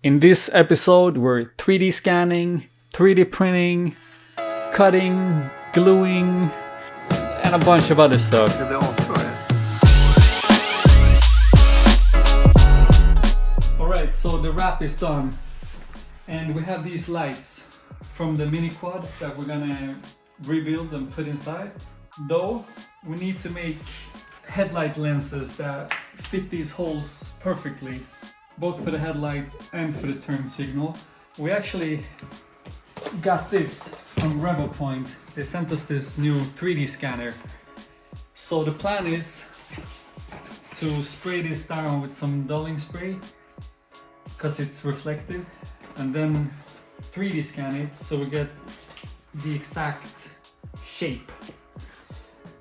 In this episode, we're 3D scanning, 3D printing, cutting, gluing, and a bunch of other stuff. Alright, so the wrap is done. And we have these lights from the mini quad that we're gonna rebuild and put inside. Though, we need to make headlight lenses that fit these holes perfectly, both for the headlight and for the turn signal. We actually got this from Revopoint. They sent us this new 3D scanner. So the plan is to spray this down with some dulling spray because it's reflective, and then 3D scan it so we get the exact shape.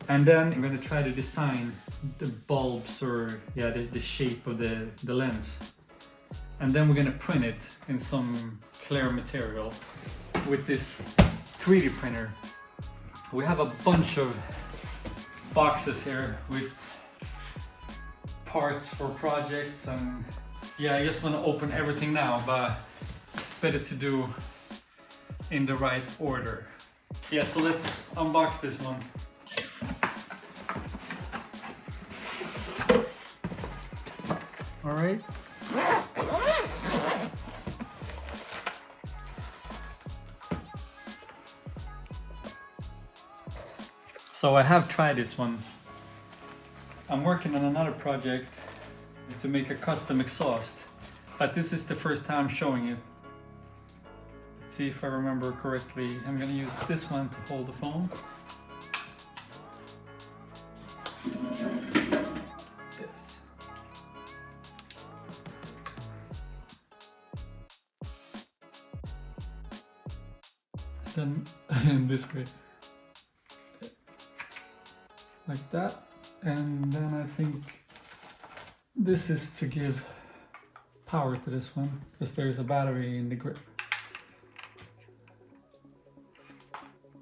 And then I'm going to try to design the bulbs or the shape of the lens. And then we're going to print it in some clear material with this 3D printer. We have a bunch of boxes here with parts for projects, and I just want to open everything now, but it's better to do in the right order. So let's unbox this one. All right. So I have tried this one. I'm working on another project to make a custom exhaust, but this is the first time showing it. Let's see if I remember correctly. I'm gonna use this one to hold the phone. Yes. Then this way. Like that. And then I think this is to give power to this one, because there's a battery in the grip.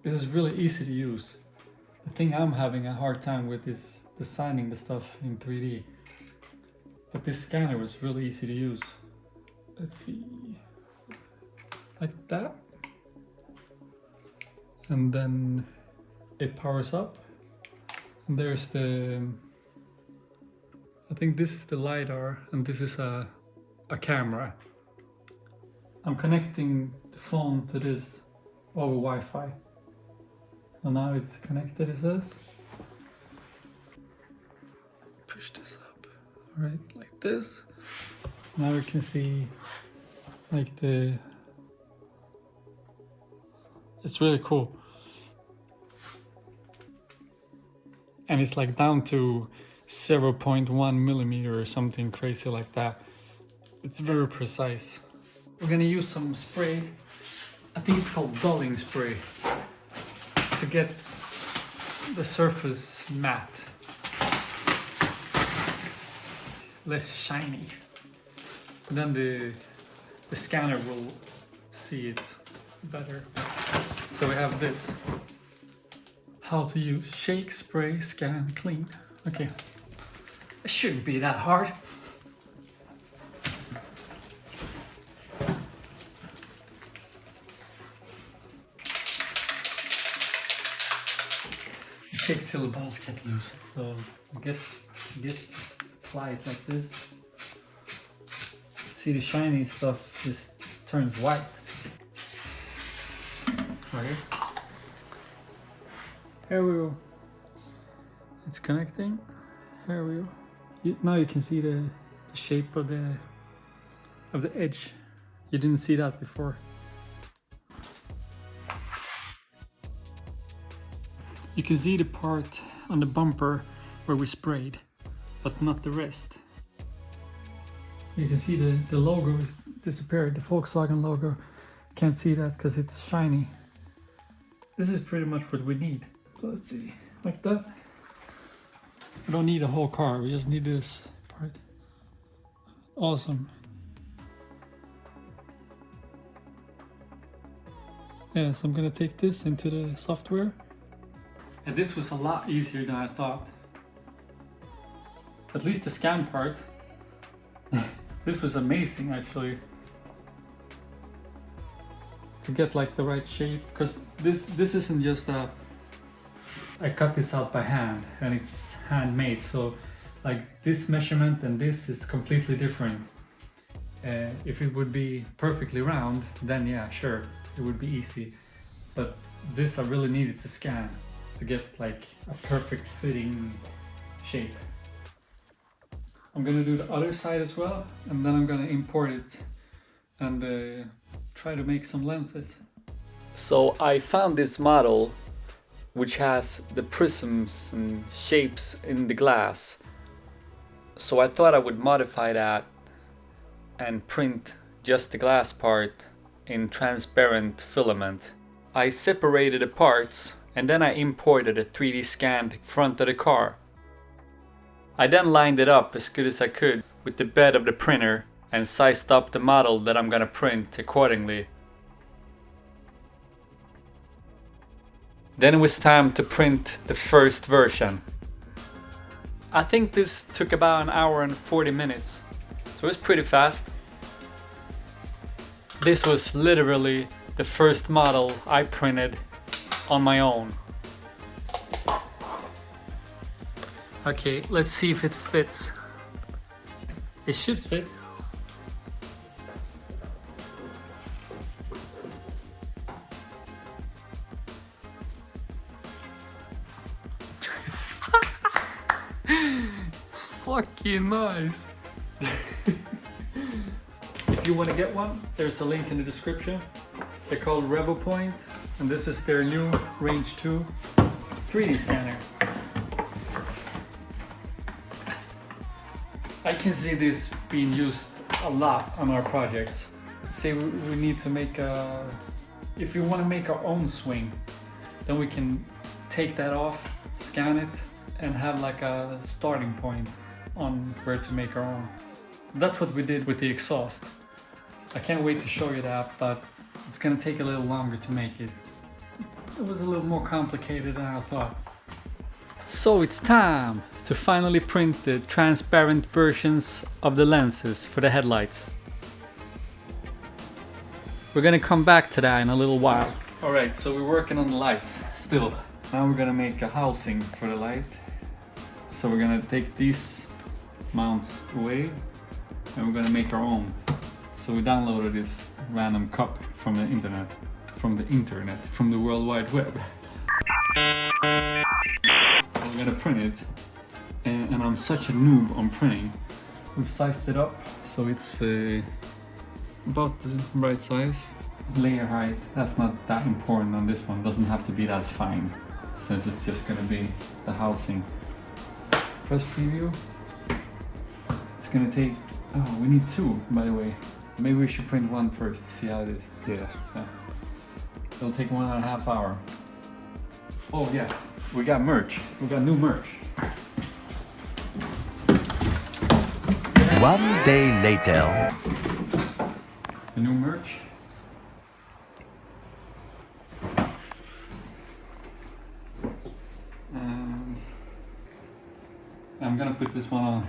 This is really easy to use. The thing I'm having a hard time with is designing the stuff in 3D. But this scanner was really easy to use. Let's see. Like that. And then it powers up. And there's I think this is the LiDAR, and this is a camera. I'm connecting the phone to this over Wi-Fi. So now it's connected, it says. Push this up, all right, like this. Now you can see like it's really cool. And it's like down to 0.1 millimeter or something crazy like that. It's very precise. We're gonna use some spray. I think it's called dulling spray, to get the surface matte, less shiny. And then the scanner will see it better. So we have this. How to use shake, spray, scan, clean. Okay, it shouldn't be that hard. Shake till the balls get loose. So I guess apply it like this. See, the shiny stuff just turns white. Okay. Here we go. It's connecting. Here we go. Now you can see the shape of the edge. You didn't see that before. You can see the part on the bumper where we sprayed, but not the rest. You can see the logo is disappeared. The Volkswagen logo. Can't see that because it's shiny. This is pretty much what we need. So let's see, like that. We don't need a whole car, we just need this part. Awesome. So I'm gonna take this into the software. And this was a lot easier than I thought. At least the scan part. This was amazing actually. to get like the right shape, because this isn't just I cut this out by hand and it's handmade, so like this measurement and this is completely different. If it would be perfectly round, then yeah, sure, it would be easy, but this I really needed to scan to get like a perfect fitting shape. I'm gonna do the other side as well, and then I'm gonna import it and try to make some lenses. So I found this model which has the prisms and shapes in the glass. So I thought I would modify that and print just the glass part in transparent filament. I separated the parts and then I imported a 3D scanned front of the car. I then lined it up as good as I could with the bed of the printer and sized up the model that I'm gonna print accordingly. Then it was time to print the first version. I think this took about 1 hour and 40 minutes, so it was pretty fast. This was literally the first model I printed on my own. Okay, let's see if it fits. It should fit. Fucking nice. If you want to get one, there's a link in the description. They're called Revopoint, and this is their new Range 2 3D scanner. I can see this being used a lot on our projects. Let's say we need to make a... If we want to make our own swing, then we can take that off, scan it, and have like a starting point on where to make our own. That's what we did with the exhaust. I can't wait to show you that, but it's gonna take a little longer to make it. It was a little more complicated than I thought. So it's time to finally print the transparent versions of the lenses for the headlights. We're gonna come back to that in a little while. Alright, so we're working on the lights still. Now we're gonna make a housing for the light. So we're gonna take these mounts away and we're gonna make our own. So we downloaded this random cup from the internet, from the World Wide Web. We're gonna print it, and I'm such a noob on printing. We've sized it up so it's about the right size. Layer height, that's not that important on this one, doesn't have to be that fine since it's just gonna be the housing. Press preview. It's gonna take, oh, we need 2 by the way. Maybe we should print 1 first to see how it is. Yeah. It'll take 1.5 hours. Oh yeah, we got merch. We got new merch. 1 day later. The new merch. And I'm gonna put this one on.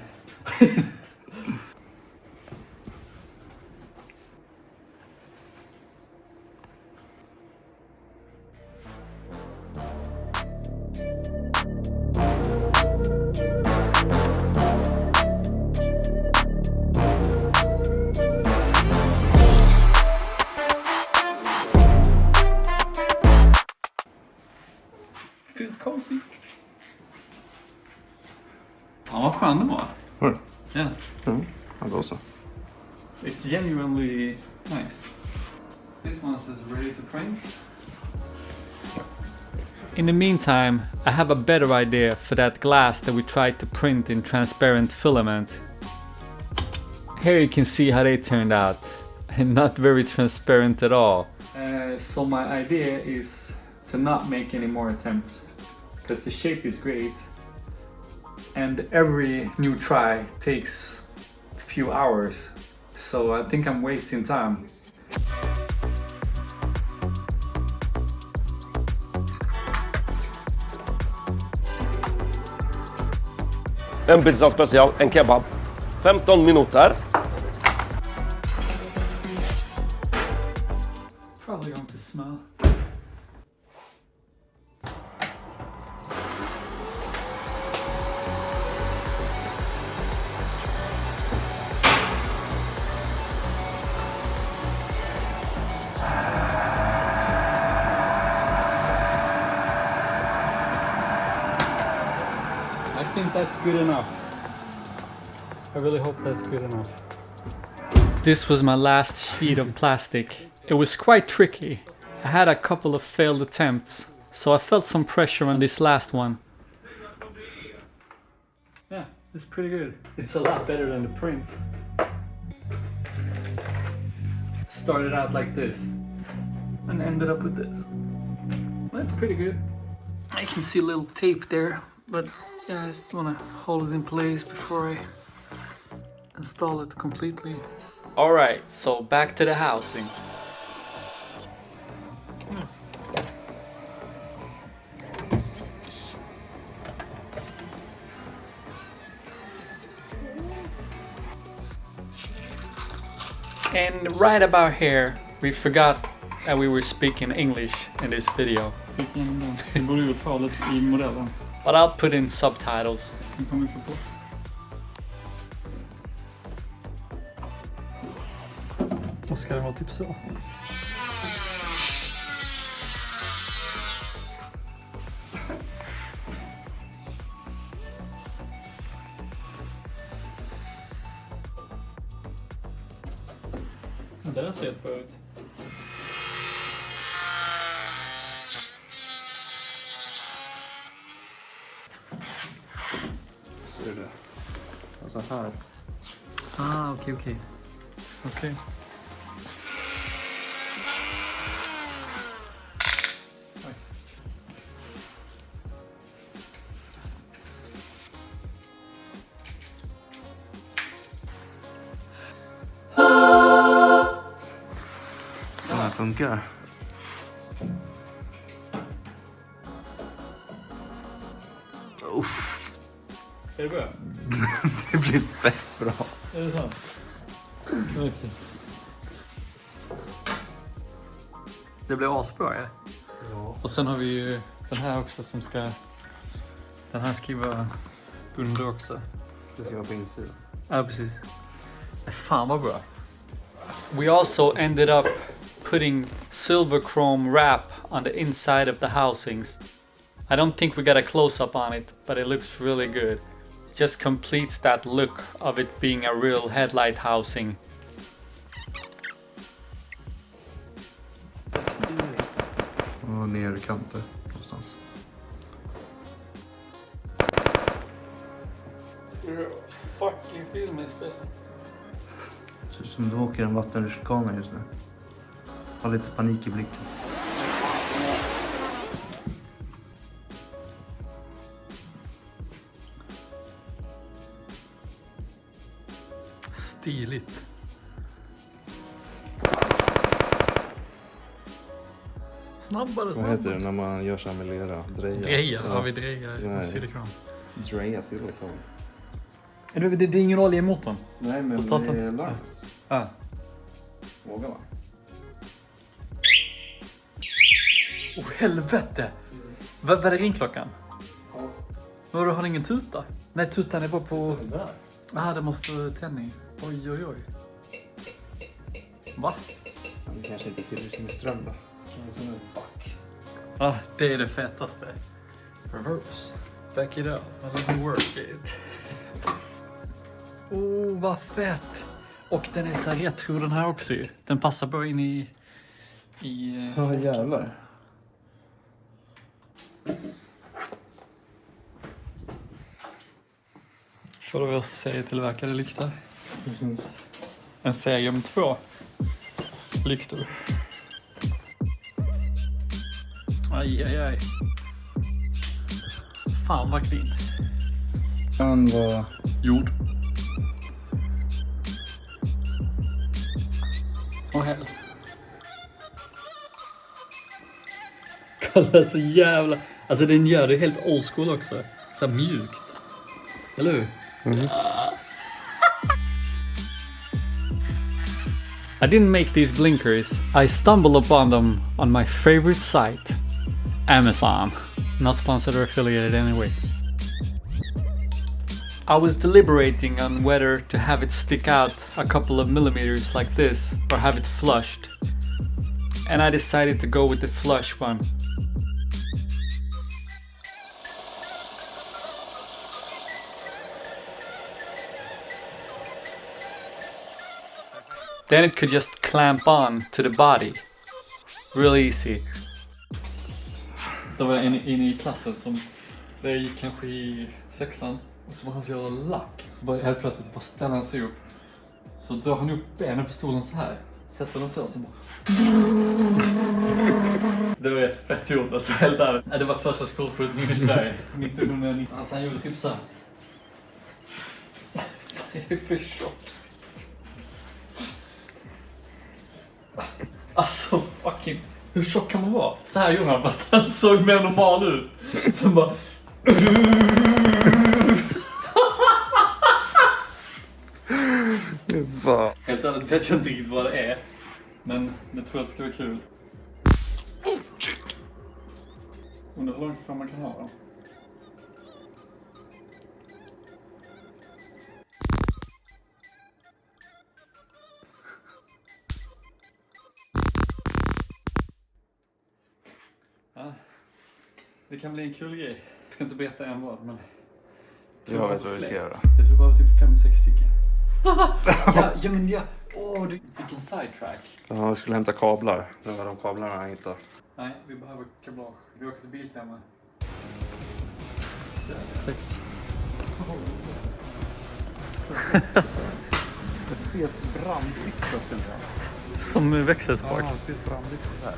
Feels cozy. Fan vad skön den var. Yeah. Ja, då så. It's genuinely nice. This one says ready to print. In the meantime, I have a better idea for that glass that we tried to print in transparent filament. Here you can see how they turned out. And not very transparent at all. So my idea is to not make any more attempts, because the shape is great and every new try takes a few hours, so I think I'm wasting time. En pizza special, en kebab. 15 minuter. probably going to smell. I think that's good enough. I really hope that's good enough. This was my last sheet of plastic. It was quite tricky. I had a couple of failed attempts, so I felt some pressure on this last one. Yeah, it's pretty good. It's a lot better than the print. Started out like this and ended up with this. That's pretty good. I can see a little tape there, but yeah, I just want to hold it in place before I install it completely. Alright, so back to the housing. And right about here, we forgot that we were speaking English in this video. But I'll put in subtitles. Och ska det vara typ så? Det där ser bra ut. Ser du det? Alltså här. Ah, okej. Okej. Det här funkar. Uff. Är det bra? Det blir fett bra. Är det så? Okay. Det blir asbra, ja. Och sen har vi ju den här också som ska... Den här ska ju vara under också. Det ska vara på insidan. Ja, precis. Fan vad bra. We also ended up putting silver chrome wrap on the inside of the housings. I don't think we got a close-up on it, but it looks really good. Just completes that look of it being a real headlight housing. Och ner i kanter någonstans. Fucking film i spel. Ser ut som du åker en vattenrutschkana just nu. Har lite panik i blicken. Stiligt. Snabbare. Vad heter det när man gör så här med lera? Dreja. Har vi dreja i silikon? Dreja silikon. Det är ingen olja i motorn. Nej, men så det är larm. Ja. Våga va? Åh helvete! Vad är ringklockan? Ja. Vadå, har ingen tuta? Nej, tutan är bara på... Det där. Ja, det måste tändning. Oj. Va? Det kanske inte är tillräckligt med ström då. Det är som en back. Ja, det är det fetaste. Reverse. Back it up. Let me work it. Vad fett! Och den är så här retro den här också ju. Den passar bra in i Ja, jävlar. Får du vad serietillverkade lyktor? En serie med 2 lyktor. Aj. Fan vad clean. Kan vara Jord. Och häll. Kolla så jävla... Alltså den gör det helt old school också. Så mjukt. Eller hur? I didn't make these blinkers. I stumbled upon them on my favorite site, Amazon. Not sponsored or affiliated anyway. I was deliberating on whether to have it stick out a couple of millimeters like this or have it flushed. And I decided to go with the flush one. Then it could just clamp on to the body. Real easy. Det var en i klassen som, det gick kanske i 6:an, och så var han så jävla lack. Så bara helt plötsligt bara ställer han sig upp. Så drar han upp benen på stolen så här. Sätter den så bara... Det var rätt fett gjort alltså, helt ärligt. Det var första skolskjutningen i Sverige, 1990. Alltså han gjorde typ så här. Vad är det för tjock? Alltså fucking... Hur tjock kan man vara? Så här gjorde han, fast han såg mer normal ut. Så bara... Helt ärligt vet jag inte riktigt vad det är. Men jag tror att det ska vara kul. Undrar hur långt fram man kan ha då. Ja, det kan bli en kul grej. Jag ska inte berätta än vad, men... Jag vet vad vi ska göra. Jag tror bara typ 5-6 stycken. ja, men ja. Vilken sidetrack. Ja, vi skulle hämta kablar. Det var de kablarna jag hittade. Nej, vi behöver kablage. Vi åker till Biltema. Perfekt. En fet brandbyxa skulle jag ha. Som växelspak. Ja, en fet brandbyxa så här.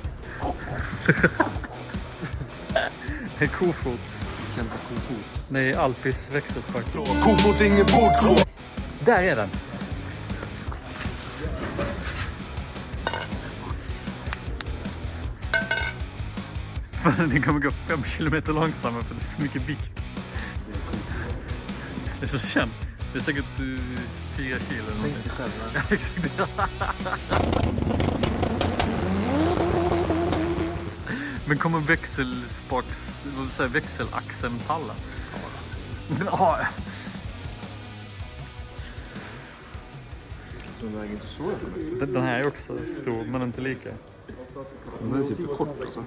En kofot. Jag kan inte kofot. Nej, Alpis växelspak. Kofot ingen bord. Där är den. Den kommer gå 5 kilometer långsammare för det är så mycket vikt. Det är så känt. Det är säkert 4 kilo. Tänk dig själv. Ja, exakt. Men kommer växelaxeln palla? Ja. Den väger inte så mycket. Den här är också stor, men inte lika. Den är typ för kort alltså.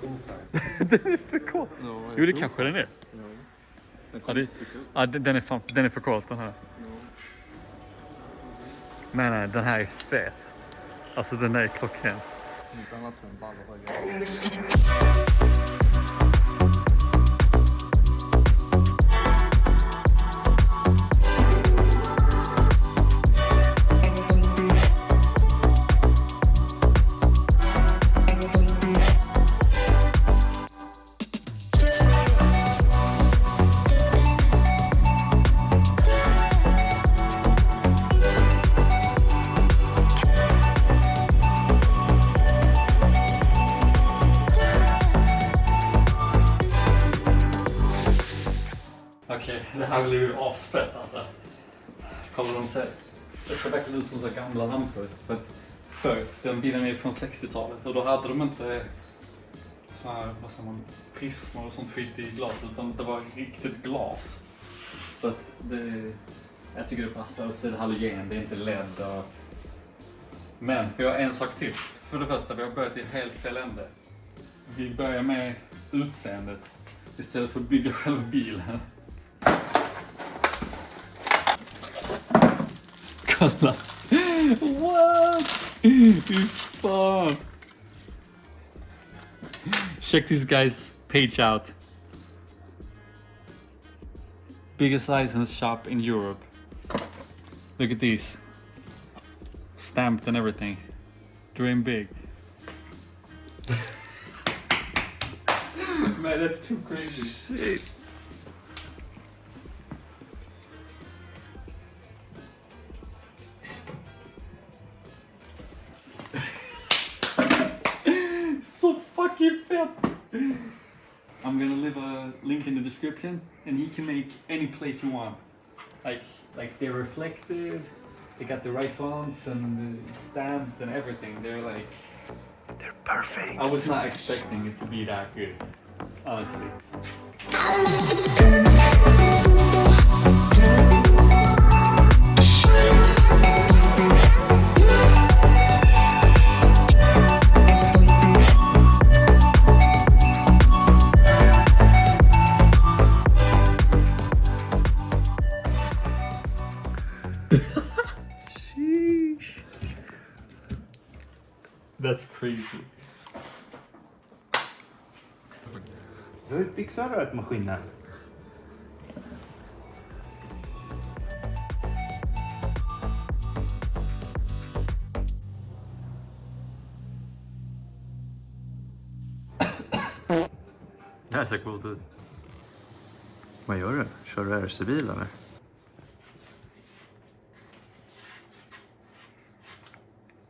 Den är för kort. Jo, det kanske den är. Ja, den är för kort den här. Nej, den här är fet. Alltså den där är klockren. Inte annat som en ball och Okej, det här blir ju asfett alltså. Kolla de ser. Det ser verkligen ut som så gamla lampor. För den bilen är från 60-talet och då hade de inte så här, vad säger man, prismor och sånt skit i glaset, utan det var riktigt glas. Så att det, jag tycker det passar, och så är det halogen, det är inte LED och... Men vi har en sak till. För det första, vi har börjat i helt fel ände. Vi börjar med utseendet istället för att bygga själva bilen. Kolla! What? Fy fan! Check this guy's page out. Biggest license shop in Europe. Look at these. Stamped and everything. Dream big. Man, that's too crazy. shit. So fucking fett! I'm gonna leave a link in the description, and he can make any plate you want. Like they're reflective, They got the right fonts and stamped and everything. They're Perfect. I was not expecting it to be that good, honestly. Sheesh. That's crazy. Hur fixar rökmaskinen? Det här ser coolt ut. Vad gör du? Kör du RC-bil eller?